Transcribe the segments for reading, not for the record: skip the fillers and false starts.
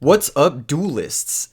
What's up, duelists?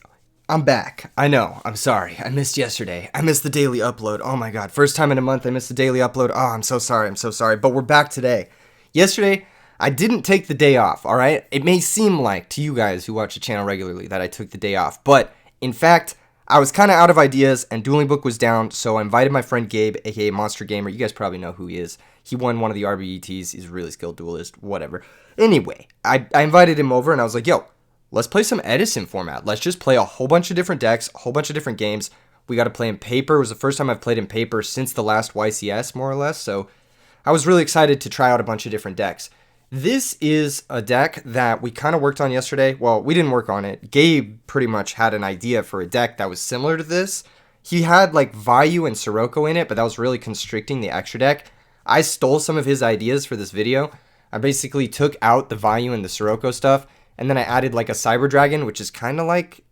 I'm back. I know. I'm sorry. I missed yesterday. I missed the daily upload. Oh my god. First time in a month I missed the daily upload. Oh, I'm so sorry. I'm so sorry. But we're back today. Yesterday, I didn't take the day off, alright? It may seem like, to you guys who watch the channel regularly, that I took the day off. But, in fact, I was kind of out of ideas, and Dueling Book was down, so I invited my friend Gabe, aka Monster Gamer. You guys probably know who he is. He won one of the RBETs. He's a really skilled duelist. Whatever. Anyway, I invited him over, and I was like, yo, let's play some Edison format. Let's just play a whole bunch of different decks, a whole bunch of different games. We got to play in paper. It was the first time I've played in paper since the last YCS, more or less. So I was really excited to try out a bunch of different decks. This is a deck that we kind of worked on yesterday. Well, we didn't work on it. Gabe pretty much had an idea for a deck that was similar to this. He had like Vayu and Sirocco in it, but that was really constricting the extra deck. I stole some of his ideas for this video. I basically took out the Vayu and the Sirocco stuff, and then I added like a Cyber Dragon, which is kind of like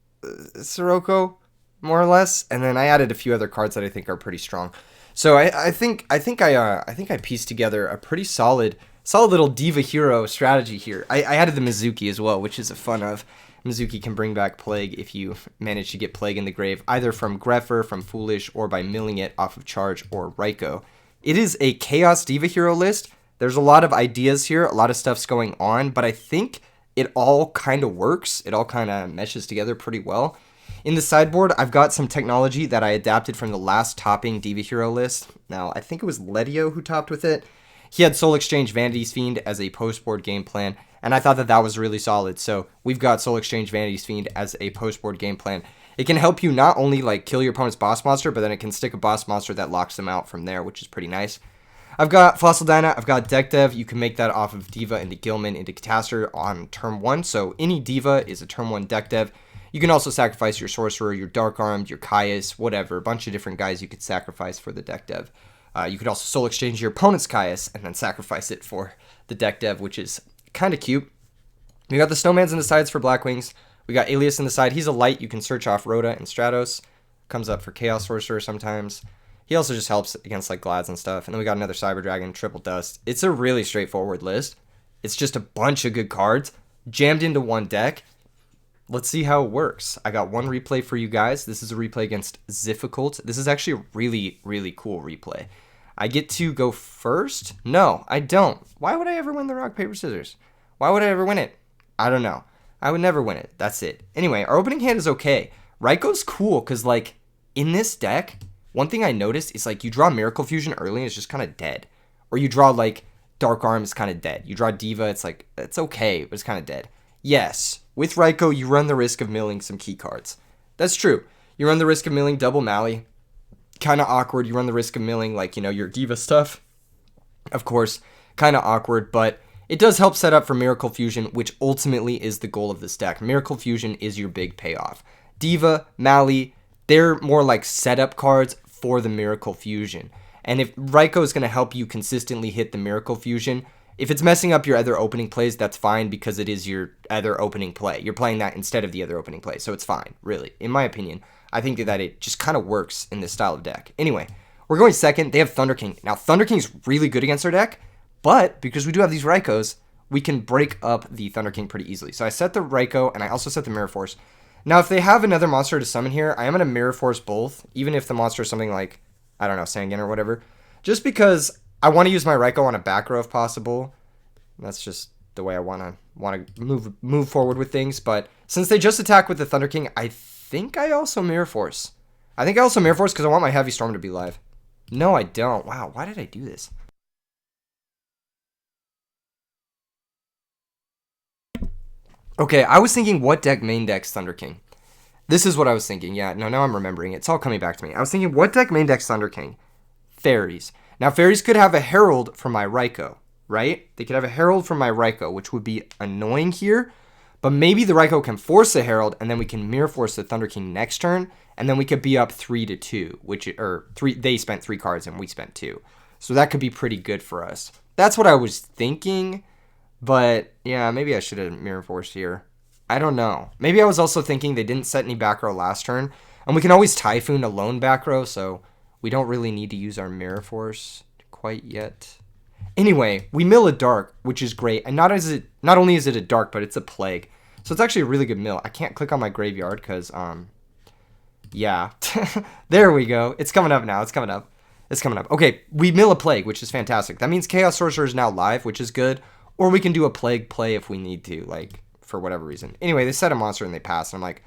Sirocco, more or less. And then I added a few other cards that I think are pretty strong. So I think I pieced together a pretty solid little Diva hero strategy here. I added the Mizuki as well, which is a fun of. Mizuki can bring back Plague if you manage to get Plague in the grave, either from Greffer, from Foolish, or by milling it off of Charge or Raikou. It is a Chaos Diva hero list. There's a lot of ideas here, a lot of stuff's going on, but I think it all kind of works. It all kind of meshes together pretty well. In the sideboard, I've got some technology that I adapted from the last topping Diva hero list. Now, I think it was Ledio who topped with it. He had Soul Exchange Vanity's Fiend as a post-board game plan, and I thought that that was really solid. So we've got Soul Exchange Vanity's Fiend as a post-board game plan. It can help you not only like kill your opponent's boss monster, but then it can stick a boss monster that locks them out from there, which is pretty nice. I've got Fossil Dyna, I've got Deck Dev. You can make that off of Diva into Gilman into Catastor on turn 1. So any Diva is a turn 1 Deck Dev. You can also sacrifice your Sorcerer, your Dark Armed, your Caius, whatever. A bunch of different guys you could sacrifice for the Deck Dev. You could also Soul Exchange your opponent's Caius and then sacrifice it for the Deck Dev, which is kind of cute. We got the Snowmans in the sides for Blackwings. We got Alias in the side. He's a light. You can search off Rhoda and Stratos. Comes up for Chaos Sorcerer sometimes. He also just helps against like Glads and stuff. And then we got another Cyber Dragon, Triple Dust. It's a really straightforward list. It's just a bunch of good cards jammed into one deck. Let's see how it works. I got one replay for you guys. This is a replay against Zifficult. This is actually a really, really cool replay. I get to go first? No, I don't. Why would I ever win the rock, paper, scissors? Why would I ever win it? I don't know. I would never win it. That's it. Anyway, our opening hand is okay. Raikou's cool because like in this deck, one thing I noticed is like you draw Miracle Fusion early and it's just kind of dead. Or you draw like Dark Arm, it's kind of dead. You draw Diva, it's like, it's okay, but it's kind of dead. Yes, with Raikou, you run the risk of milling some key cards. That's true. You run the risk of milling double Mally. Kind of awkward. You run the risk of milling like, you know, your Diva stuff. Of course, kind of awkward, but it does help set up for Miracle Fusion, which ultimately is the goal of this deck. Miracle Fusion is your big payoff. Diva, Mally, they're more like setup cards for the Miracle Fusion. And if Raikou is going to help you consistently hit the Miracle Fusion, if it's messing up your other opening plays, that's fine because it is your other opening play. You're playing that instead of the other opening play, so it's fine, really. In my opinion, I think that it just kind of works in this style of deck. Anyway, we're going second. They have Thunder King. Now, Thunder King's really good against our deck, but because we do have these Raikous, we can break up the Thunder King pretty easily. So I set the Raikou, and I also set the Mirror Force. Now, if they have another monster to summon here, I am going to Mirror Force both, even if the monster is something like, I don't know, Sangan or whatever, just because I want to use my Raikou on a back row if possible. That's just the way I want to move forward with things. But since they just attack with the Thunder King, I think I also Mirror Force. I think I also Mirror Force because I want my Heavy Storm to be live. No, I don't. Wow, why did I do this? Okay, I was thinking what deck main decks Thunder King? This is what I was thinking. Yeah, no, now I'm remembering. It's all coming back to me. I was thinking what deck main decks Thunder King? Fairies. Now, Fairies could have a Herald from my Raikou, right? They could have a Herald from my Raikou, which would be annoying here. But maybe the Raikou can force a Herald, and then we can Mirror Force the Thunder King next turn, and then we could be up 3-2, they spent 3 cards and we spent 2. So that could be pretty good for us. That's what I was thinking. But, yeah, maybe I should have Mirror Force here. I don't know. Maybe I was also thinking they didn't set any back row last turn. And we can always Typhoon a lone back row, so we don't really need to use our Mirror Force quite yet. Anyway, we mill a Dark, which is great. And not only is it a Dark, but it's a Plague. So it's actually a really good mill. I can't click on my graveyard because, yeah. There we go. It's coming up now. It's coming up. It's coming up. Okay, we mill a plague, which is fantastic. That means Chaos Sorcerer is now live, which is good. Or we can do a plague play if we need to, like, for whatever reason. Anyway, they set a monster and they pass. And I'm like,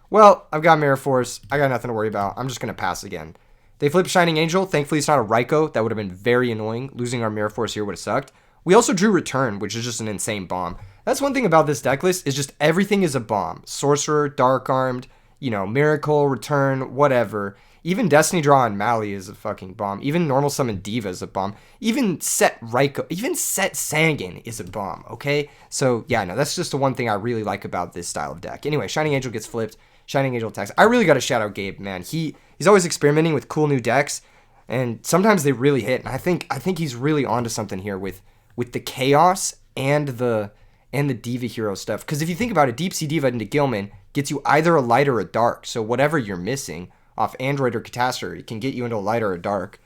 well, I've got Mirror Force. I got nothing to worry about. I'm just going to pass again. They flip Shining Angel. Thankfully, it's not a Raikou. That would have been very annoying. Losing our Mirror Force here would have sucked. We also drew Return, which is just an insane bomb. That's one thing about this deck list, is just everything is a bomb. Sorcerer, Dark Armed, you know, Miracle, Return, whatever. Even Destiny Draw and Mali is a fucking bomb. Even Normal Summon Diva is a bomb. Even Set Raikou, even Set Sangan is a bomb, okay? So, yeah, no, that's just the one thing I really like about this style of deck. Anyway, Shining Angel gets flipped. Shining Angel attacks. I really got to shout out Gabe, man. He's always experimenting with cool new decks, and sometimes they really hit. And I think he's really onto something here with the Chaos and the Diva hero stuff. Because if you think about it, Deep Sea Diva into Gilman gets you either a light or a dark. So whatever you're missing off Android or Catastrophe can get you into a light or a dark.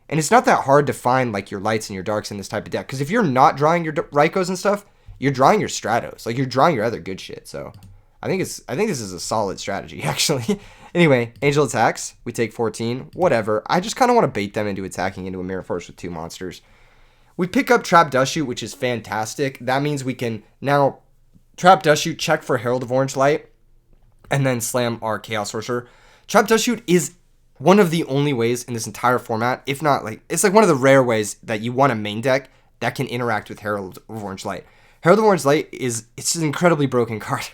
And it's not that hard to find like your lights and your darks in this type of deck. Because if you're not drawing your Raikous and stuff, you're drawing your Stratos. Like, you're drawing your other good shit. So I think this is a solid strategy, actually. Anyway, Angel attacks. We take 14. Whatever. I just kind of want to bait them into attacking into a Mirror Force with 2 monsters. We pick up Trap Dust Shoot, which is fantastic. That means we can now Trap Dust Shoot, check for Herald of Orange Light, and then slam our Chaos Sorcerer. Trap Dust Shoot is one of the only ways in this entire format, if not, like, it's like one of the rare ways that you want a main deck that can interact with Herald of Orange Light. Herald of Orange Light it's an incredibly broken card.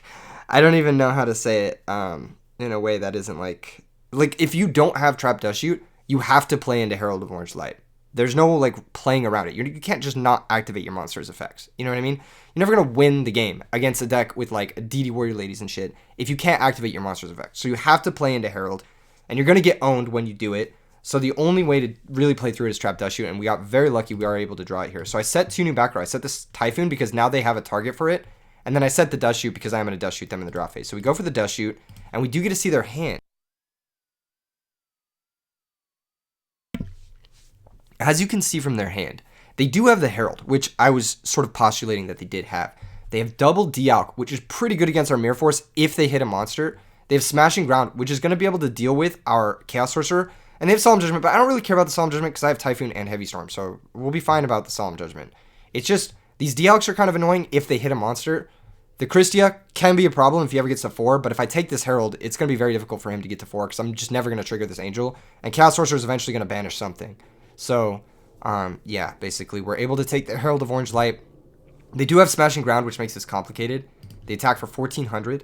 I don't even know how to say it in a way that isn't like if you don't have Trap Dust Shoot, you have to play into Herald of Orange Light. There's no like playing around it. You can't just not activate your monster's effects. You know what I mean? You're never going to win the game against a deck with like DD Warrior Ladies and shit if you can't activate your monster's effects. So you have to play into Herald, and you're going to get owned when you do it. So the only way to really play through it is Trap Dust Shoot, and we got very lucky we are able to draw it here. So I set 2 new back row. I set this Typhoon because now they have a target for it, and then I set the Dust Shoot because I'm going to Dust Shoot them in the draw phase. So we go for the Dust Shoot, and we do get to see their hand. As you can see from their hand, they do have the Herald, which I was sort of postulating that they did have. They have double Dialk, which is pretty good against our Mirror Force if they hit a monster. They have Smashing Ground, which is going to be able to deal with our Chaos Sorcerer. And they have Solemn Judgment, but I don't really care about the Solemn Judgment because I have Typhoon and Heavy Storm, so we'll be fine about the Solemn Judgment. It's just, these Dialks are kind of annoying if they hit a monster. The Christia can be a problem if he ever gets to 4, but if I take this Herald, it's going to be very difficult for him to get to 4 because I'm just never going to trigger this Angel. And Chaos Sorcerer is eventually going to banish something. So, yeah, basically, we're able to take the Herald of Orange Light. They do have Smashing Ground, which makes this complicated. They attack for 1,400.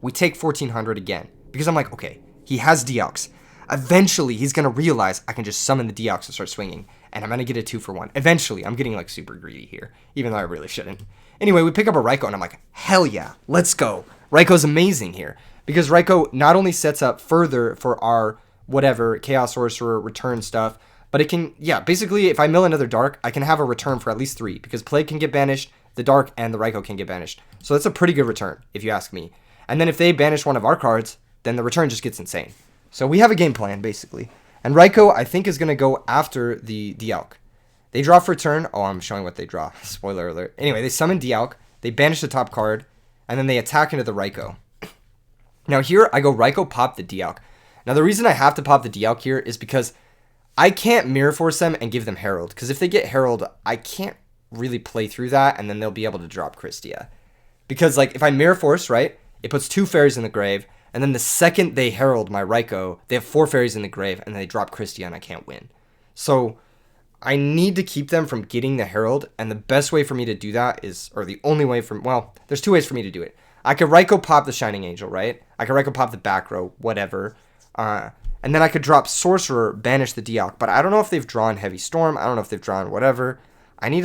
We take 1,400 again. Because I'm like, okay, he has Dialks. Eventually, he's going to realize I can just summon the Dialks and start swinging. And I'm going to get a 2-for-1. Eventually, I'm getting, like, super greedy here. Even though I really shouldn't. Anyway, we pick up a Raikou, and I'm like, hell yeah, let's go. Raikou's amazing here. Because Raikou not only sets up further for our, whatever, Chaos Sorcerer return stuff, but it can, yeah, basically, if I mill another Dark, I can have a return for at least 3. Because Plague can get banished, the Dark and the Raikou can get banished. So that's a pretty good return, if you ask me. And then if they banish one of our cards, then the return just gets insane. So we have a game plan, basically. And Raikou, I think, is going to go after the Dialk. They draw for turn. Oh, I'm showing what they draw. Spoiler alert. Anyway, they summon Dialk. They banish the top card. And then they attack into the Raikou. Now here, I go Raikou, pop the Dialk. Now the reason I have to pop the Dialk here is because I can't Mirror Force them and give them Herald. Because if they get Herald, I can't really play through that. And then they'll be able to drop Christia. Because, like, if I Mirror Force, right, it puts 2 fairies in the grave. And then the second they Herald my Raikou, they have 4 fairies in the grave, and they drop Christia, and I can't win. So I need to keep them from getting the Herald, and the best way for me to do that is, or the only way for, well, there's 2 ways for me to do it. I could Raikou pop the Shining Angel, right? I could Raikou pop the back row, whatever. And then I could drop Sorcerer, banish the Dialk, but I don't know if they've drawn Heavy Storm. I don't know if they've drawn whatever. I need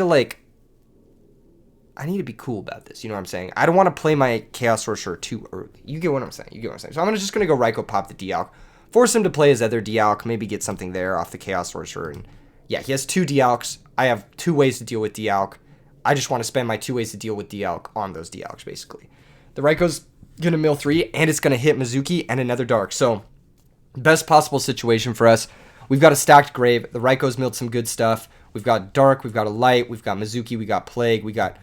to be cool about this, you know what I'm saying? I don't want to play my Chaos Sorcerer too early. You get what I'm saying? So I'm just going to go Raikou, pop the Dialk, force him to play his other Dialk, maybe get something there off the Chaos Sorcerer. And yeah, he has 2 Dialks. I have 2 ways to deal with Dialk. I just want to spend my 2 ways to deal with Dialk on those Dialks, basically. The Raikou's going to mill 3, and it's going to hit Mizuki and another Dark. So, best possible situation for us. We've got a stacked grave. The Raikou's milled some good stuff. We've got Dark, we've got a Light, we've got Mizuki, we got Plague, we got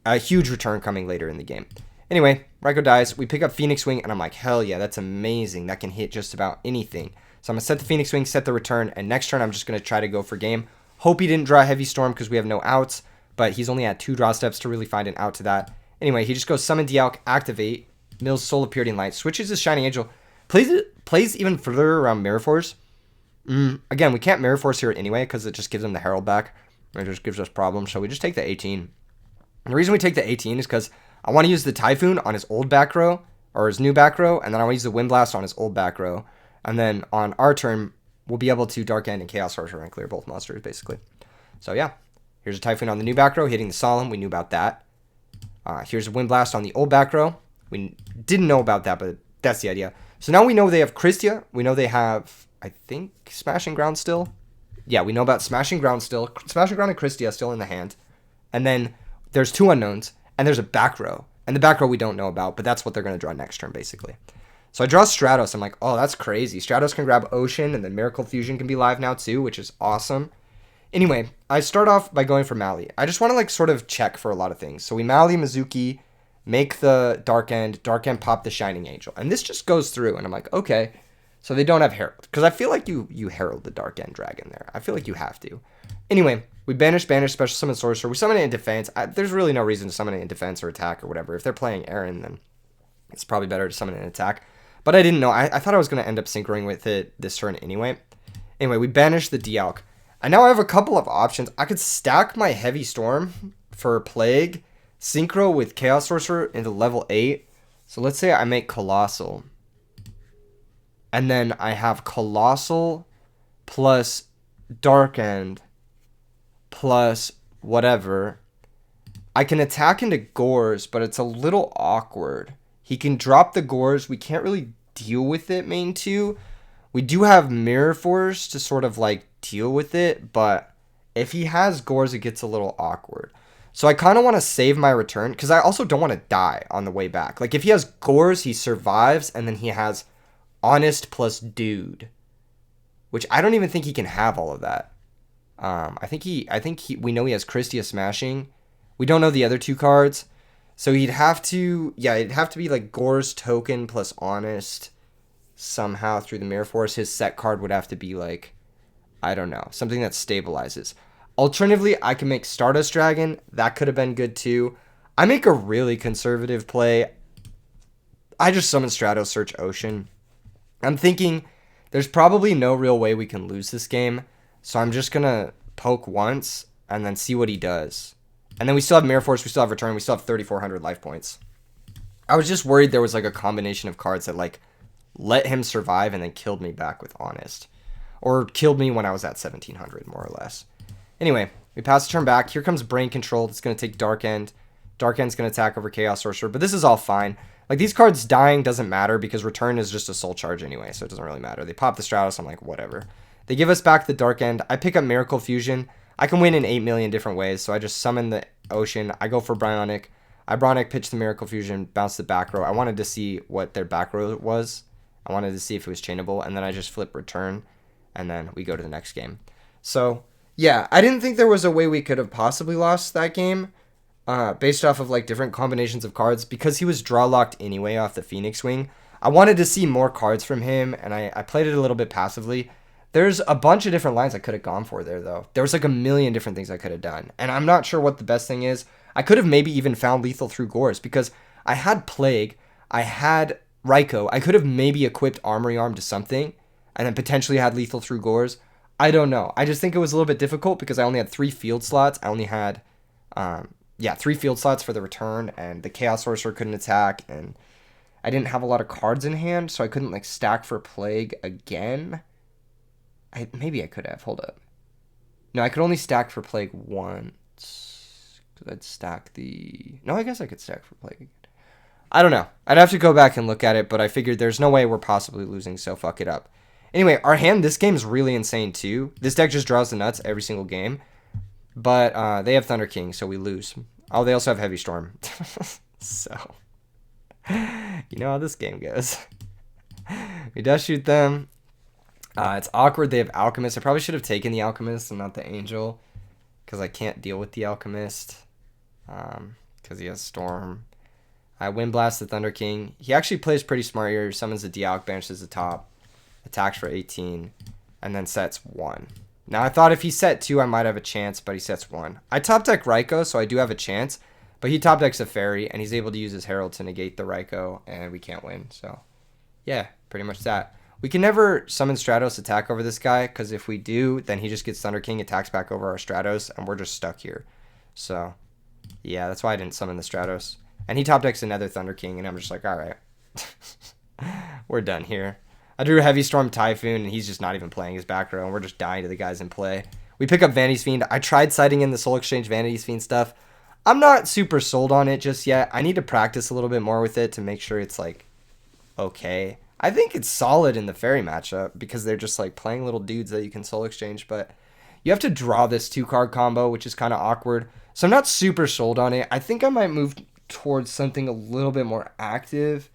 a huge return coming later in the game. Anyway, Ryko dies. We pick up Phoenix Wing, and I'm like, hell yeah, that's amazing. That can hit just about anything. So I'm going to set the Phoenix Wing, set the return, and next turn I'm just going to try to go for game. Hope he didn't draw Heavy Storm because we have no outs, but he's only had 2 draw steps to really find an out to that. Anyway, he just goes Summon Dialk, activate, mills Soul of Purity and Light, switches his Shining Angel, plays even further around Mirror Force. Again, we can't Mirror Force here anyway because it just gives him the Herald back. It just gives us problems, so we just take the 18. And the reason we take the 18 is because I want to use the Typhoon on his old back row, or his new back row, and then I want to use the Wind Blast on his old back row. And then on our turn, we'll be able to Dark End and Chaos Sorcerer and clear both monsters, basically. So yeah, here's a Typhoon on the new back row, hitting the Solemn. We knew about that. Here's a Wind Blast on the old back row. We didn't know about that, but that's the idea. So now we know they have Christia. We know they have, I think, Smashing Ground still. Yeah, we know about Smashing Ground still. Smashing Ground and Christia still in the hand. And then there's 2 unknowns, and there's a back row. And the back row we don't know about, but that's what they're going to draw next turn, basically. So I draw Stratos. I'm like, oh, that's crazy. Stratos can grab Ocean, and then Miracle Fusion can be live now too, which is awesome. Anyway, I start off by going for Mali. I just want to like sort of check for a lot of things. So we Mali Mizuki, make the Dark End pop the Shining Angel. And this just goes through, and I'm like, okay. So they don't have Herald. Because I feel like you Herald the Dark End Dragon there. I feel like you have to. Anyway, we banish, special summon Sorcerer. We summon it in defense. There's really no reason to summon it in defense or attack or whatever. If they're playing Aaron, then it's probably better to summon it in attack. But I didn't know. I thought I was going to end up synchroing with it this turn anyway. Anyway, we banish the Dialk. And now I have a couple of options. I could stack my Heavy Storm for Plague, synchro with Chaos Sorcerer into level 8. So let's say I make Colossal. And then I have Colossal plus Dark End plus whatever. I can attack into Gores, but it's a little awkward. He can drop the Gores. We can't really deal with it, main 2. We do have Mirror Force to sort of like deal with it, but if he has Gores, it gets a little awkward. So I kind of want to save my return because I also don't want to die on the way back. Like if he has Gores, he survives, and then he has Honest plus Dude, which I don't even think he can have all of that. We know he has Christia Smashing. We don't know the other 2 cards. So it'd have to be like Gore's Token plus Honest somehow through the Mirror Force. His set card would have to be like, I don't know, something that stabilizes. Alternatively, I can make Stardust Dragon. That could have been good too. I make a really conservative play. I just summon Stratos, search Ocean. I'm thinking there's probably no real way we can lose this game. So I'm just going to poke once and then see what he does. And then we still have Mirror Force, we still have Return, we still have 3,400 life points. I was just worried there was like a combination of cards that like let him survive and then killed me back with Honest. Or killed me when I was at 1,700, more or less. Anyway, we pass the turn back. Here comes Brain Control. It's going to take Dark End. Dark End's going to attack over Chaos Sorcerer, but this is all fine. Like, these cards dying doesn't matter because Return is just a soul charge anyway, so it doesn't really matter. They pop the Stratos, I'm like, whatever. They give us back the Dark End. I pick up Miracle Fusion. I can win in 8 million different ways, so I just summon the Ocean. I go for Bionic. I Bionic, pitch the Miracle Fusion, bounce the back row. I wanted to see what their back row was. I wanted to see if it was chainable, and then I just flip Return, and then we go to the next game. So, yeah, I didn't think there was a way we could have possibly lost that game based off of, like, different combinations of cards. Because he was draw locked anyway off the Phoenix Wing, I wanted to see more cards from him, and I played it a little bit passively. There's a bunch of different lines I could have gone for there, though. There was like a million different things I could have done. And I'm not sure what the best thing is. I could have maybe even found Lethal through Gores because I had Plague. I had Ryko. I could have maybe equipped Armory Arm to something and then potentially had Lethal through Gores. I don't know. I just think it was a little bit difficult because I only had 3 field slots. I only had, 3 field slots for the Return, and the Chaos Sorcerer couldn't attack, and I didn't have a lot of cards in hand, so I couldn't like stack for Plague again. Maybe I could have. Hold up. No, I could only stack for Plague once. Because I'd stack the... No, I guess I could stack for Plague again. I don't know. I'd have to go back and look at it, but I figured there's no way we're possibly losing, so fuck it up. Anyway, our hand this game is really insane too. This deck just draws the nuts every single game. But they have Thunder King, so we lose. Oh, they also have Heavy Storm. So, you know how this game goes. We dash shoot them. It's awkward. They have Alchemist. I probably should have taken the Alchemist and not the Angel, because I can't deal with the Alchemist, because he has Storm. I Wind Blast the Thunder King. He actually plays pretty smart here. Summons the Dialk, banishes the top, attacks for 18, and then sets 1. Now, I thought if he set 2, I might have a chance, but he sets 1. I top deck Raikou, so I do have a chance, but he top decks a Fairy, and he's able to use his Herald to negate the Raikou, and we can't win. So, yeah, pretty much that. We can never summon Stratos attack over this guy, because if we do, then he just gets Thunder King, attacks back over our Stratos, and we're just stuck here. So, yeah, that's why I didn't summon the Stratos. And he top decks another Thunder King, and I'm just like, alright. We're done here. I drew Heavy Storm Typhoon, and he's just not even playing his back row, and we're just dying to the guys in play. We pick up Vanity's Fiend. I tried siding in the Soul Exchange Vanity's Fiend stuff. I'm not super sold on it just yet. I need to practice a little bit more with it to make sure it's, like, okay. I think it's solid in the Fairy matchup, because they're just, like, playing little dudes that you can Soul Exchange, but you have to draw this 2-card combo, which is kind of awkward. So I'm not super sold on it. I think I might move towards something a little bit more active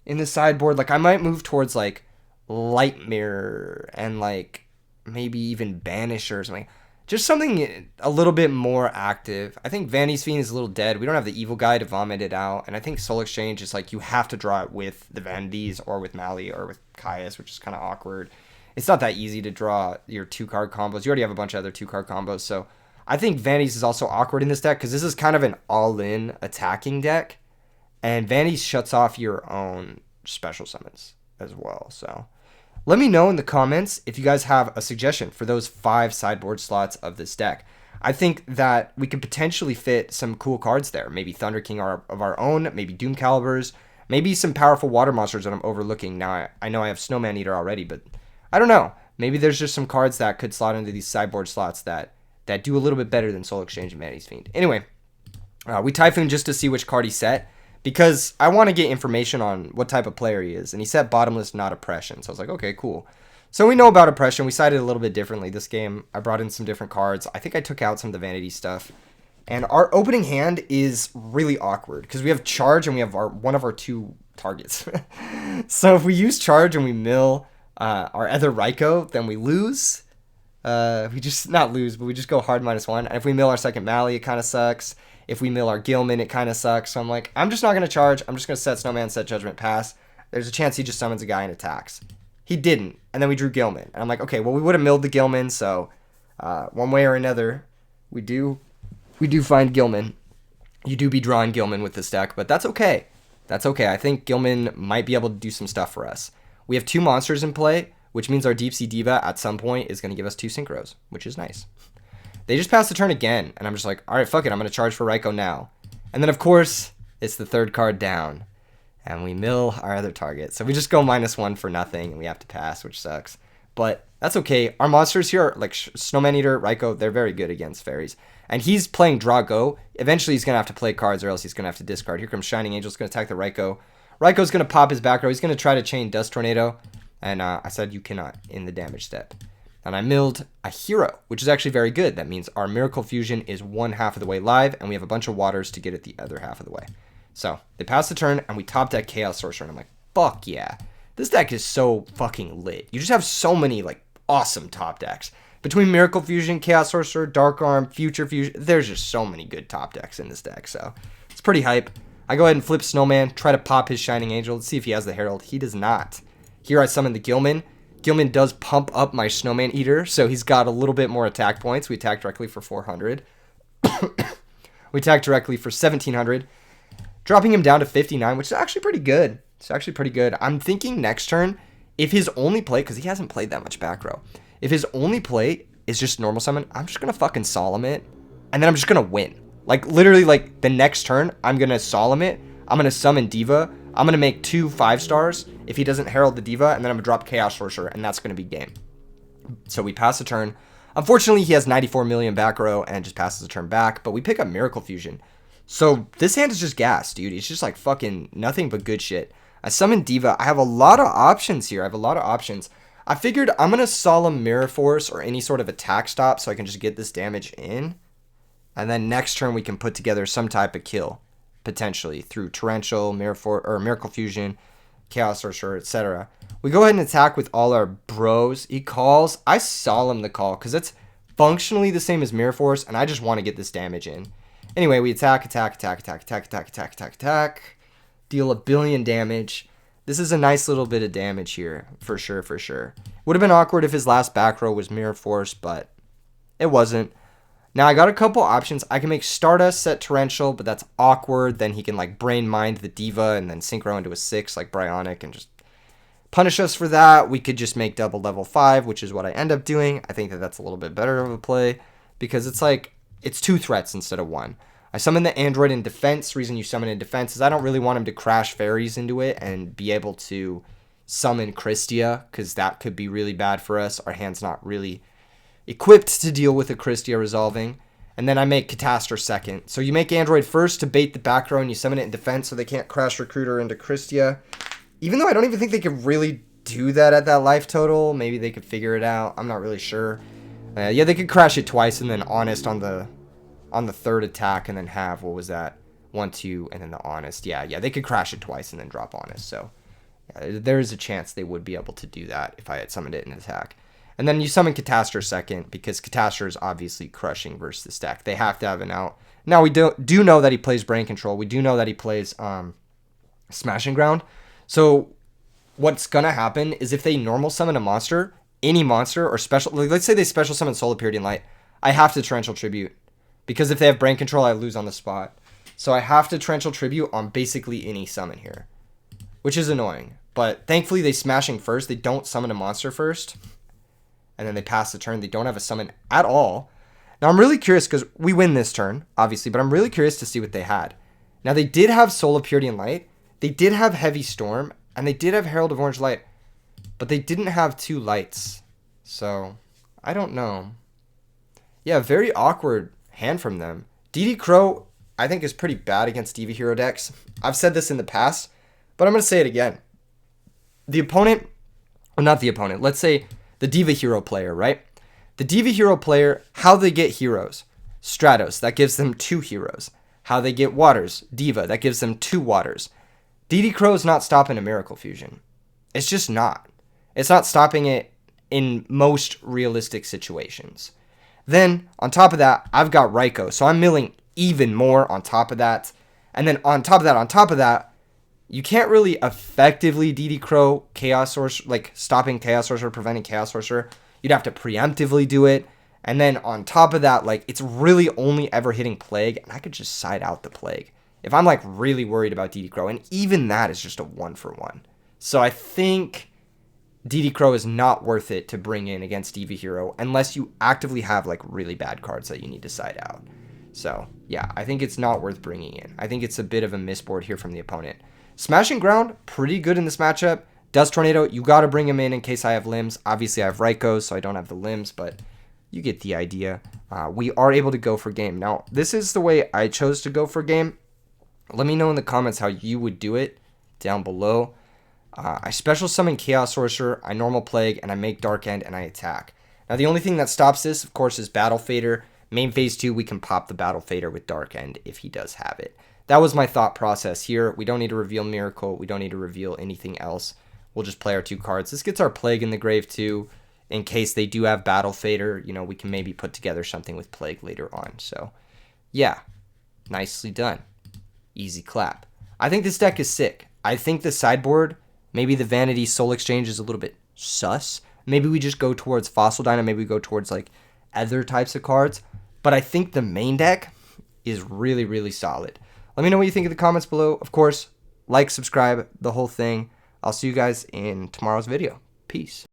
in the sideboard. Like, I might move towards, like, Light Mirror and, like, maybe even Banisher or something. Just something a little bit more active. I think Vanity's Fiend is a little dead. We don't have the Evil Guy to vomit it out. And I think Soul Exchange is, like, you have to draw it with the Vanities or with Mali or with Caius, which is kind of awkward. It's not that easy to draw your 2-card combos. You already have a bunch of other 2-card combos. So I think Vanities is also awkward in this deck, because this is kind of an all-in attacking deck. And Vanities shuts off your own special summons as well. So let me know in the comments if you guys have a suggestion for those 5 sideboard slots of this deck. I think that we could potentially fit some cool cards there. Maybe Thunder King of our own, maybe Doom Calibers, maybe some powerful water monsters that I'm overlooking. Now, I know I have Snowman Eater already, but I don't know. Maybe there's just some cards that could slot into these sideboard slots that do a little bit better than Soul Exchange and Vanity's Fiend. Anyway, we Typhoon just to see which card he set, because I want to get information on what type of player he is. And he set Bottomless, not Oppression. So I was like, okay, cool. So we know about Oppression. We sided a little bit differently this game. I brought in some different cards. I think I took out some of the Vanity stuff. And our opening hand is really awkward, because we have Charge and we have one of our 2 targets. So if we use Charge and we mill our other Raikou, then we lose. We just, not lose, but we just go hard -1. And if we mill our second Mali, it kind of sucks. If we mill our Gilman, it kind of sucks. So I'm like, I'm just not going to charge. I'm just going to set Snowman, set Judgment, pass. There's a chance he just summons a guy and attacks. He didn't. And then we drew Gilman. And I'm like, okay, well, we would have milled the Gilman. So one way or another, we do find Gilman. You do be drawing Gilman with this deck, but that's okay. That's okay. I think Gilman might be able to do some stuff for us. We have 2 monsters in play, which means our Deep Sea Diva at some point is going to give us 2 Synchros, which is nice. They just passed the turn again, and I'm just like, all right, fuck it, I'm going to charge for Raikou now. And then, of course, it's the 3rd card down, and we mill our other target. So we just go -1 for nothing, and we have to pass, which sucks. But that's okay. Our monsters here, like Snowman Eater, Raikou, they're very good against fairies. And he's playing Draw Go. Eventually, he's going to have to play cards, or else he's going to have to discard. Here comes Shining Angel. He's going to attack the Raikou. Raikou's going to pop his back row. He's going to try to chain Dust Tornado. And I said you cannot in the damage step. And I milled a hero, which is actually very good. That means our Miracle Fusion is 1/2 of the way live, and we have a bunch of waters to get it the other half of the way. So they pass the turn, and we top deck Chaos Sorcerer, and I'm like, fuck yeah. This deck is so fucking lit. You just have so many, like, awesome top decks. Between Miracle Fusion, Chaos Sorcerer, Dark Arm, Future Fusion, there's just so many good top decks in this deck, so it's pretty hype. I go ahead and flip Snowman, try to pop his Shining Angel. Let's see if he has the Herald. He does not. Here I summon the Gilman. Gilman does pump up my Snowman Eater, so he's got a little bit more attack points. We attack directly for 400. We attack directly for 1700, dropping him down to 59, which is actually pretty good. It's actually pretty good. I'm thinking next turn, if his only play, because he hasn't played that much back row, if his only play is just normal summon, I'm just going to fucking Solemn it, and then I'm just going to win. Like, literally, like, the next turn, I'm going to Solemn it, I'm going to summon Diva, I'm going to make 2 5-stars if he doesn't Herald the Diva, and then I'm going to drop Chaos Sorcerer, and that's going to be game. So we pass the turn. Unfortunately, he has 94 million back row and just passes the turn back, but we pick up Miracle Fusion. So this hand is just gas, dude. It's just like fucking nothing but good shit. I summon Diva. I have a lot of options here. I figured I'm going to Solemn Mirror Force or any sort of attack stop so I can just get this damage in. And then next turn we can put together some type of kill, potentially, through Torrential, Miracle Fusion, Chaos Sorcerer, etc. We go ahead and attack with all our bros. He calls. I Solemn the call because it's functionally the same as Mirror Force, and I just want to get this damage in. Anyway, we attack. deal a billion damage. This is a nice little bit of damage here, for sure, for sure. Would have been awkward if his last back row was Mirror Force, but it wasn't. Now, I got a couple options. I can make Stardust set Torrential, but that's awkward. Then he can, like, Brain Mind the Diva and then Synchro into a 6, like Bryonic, and just punish us for that. We could just make double level 5, which is what I end up doing. I think that that's a little bit better of a play because it's like, it's 2 threats instead of 1. I summon the Android in defense. Reason you summon in defense is I don't really want him to crash fairies into it and be able to summon Christia, because that could be really bad for us. Our hand's not really equipped to deal with a Christia resolving. And then I make Catastor second. So you make Android first to bait the back row and you summon it in defense so they can't crash Recruiter into Christia. Even though I don't even think they could really do that at that life total. Maybe they could figure it out. I'm not really sure. Yeah, they could crash it twice and then Honest on the third attack and then have, what was that? 1, 2, and then the Honest. Yeah, they could crash it twice and then drop Honest. So yeah, there is a chance they would be able to do that if I had summoned it in attack. And then you summon Catastor second because Catastor is obviously crushing versus the stack. They have to have an out. Now, we do know that he plays Brain Control. We do know that he plays Smashing Ground. So what's going to happen is if they normal summon a monster, any monster, or special, like, let's say they special summon Solar Purity and Light, I have to Torrential Tribute. Because if they have Brain Control, I lose on the spot. So I have to Torrential Tribute on basically any summon here, which is annoying. But thankfully, they Smashing first. They don't summon a monster first. And then they pass the turn. They don't have a summon at all. Now, I'm really curious because we win this turn, obviously, but I'm really curious to see what they had. Now, they did have Solar Purity and Light. They did have Heavy Storm. And they did have Herald of Orange Light. But they didn't have 2 lights. So, I don't know. Yeah, very awkward hand from them. DD Crow, I think, is pretty bad against Diva Hero decks. I've said this in the past, but I'm going to say it again. The opponent, or not the opponent, let's say the Diva Hero player, right? The Diva Hero player, how they get heroes. Stratos, that gives them 2 heroes. How they get waters. Diva, that gives them 2 waters. DD Crow's not stopping a Miracle Fusion. It's just not. It's not stopping it in most realistic situations. Then, on top of that, I've got Raikou, so I'm milling even more on top of that. And then on top of that, you can't really effectively DD Crow Chaos Sorcerer, like stopping Chaos Sorcerer, preventing Chaos Sorcerer. You'd have to preemptively do it. And then on top of that, like, it's really only ever hitting Plague, and I could just side out the Plague if I'm, like, really worried about DD Crow. And even that is just a 1-for-1. So I think DD Crow is not worth it to bring in against Diva Hero unless you actively have, like, really bad cards that you need to side out. So, yeah, I think it's not worth bringing in. I think it's a bit of a misboard here from the opponent. Smashing Ground, pretty good in this matchup. Dust Tornado, you got to bring him in case I have limbs. Obviously, I have Raikou, so I don't have the limbs, but you get the idea. We are able to go for game. Now, this is the way I chose to go for game. Let me know in the comments how you would do it down below. I special summon Chaos Sorcerer, I normal Plague, and I make Dark End, and I attack. Now, the only thing that stops this, of course, is Battle Fader. Main phase 2, we can pop the Battle Fader with Dark End if he does have it. That was my thought process here. We don't need to reveal Miracle. We don't need to reveal anything else. We'll just play our 2 cards. This gets our Plague in the grave, too. In case they do have Battle Fader, you know, we can maybe put together something with Plague later on. So, yeah, nicely done. Easy clap. I think this deck is sick. I think the sideboard, maybe the Vanity Soul Exchange is a little bit sus. Maybe we just go towards Fossil Dyna. Maybe we go towards, like, other types of cards. But I think the main deck is really, really solid. Let me know what you think in the comments below. Of course, like, subscribe, the whole thing. I'll see you guys in tomorrow's video. Peace.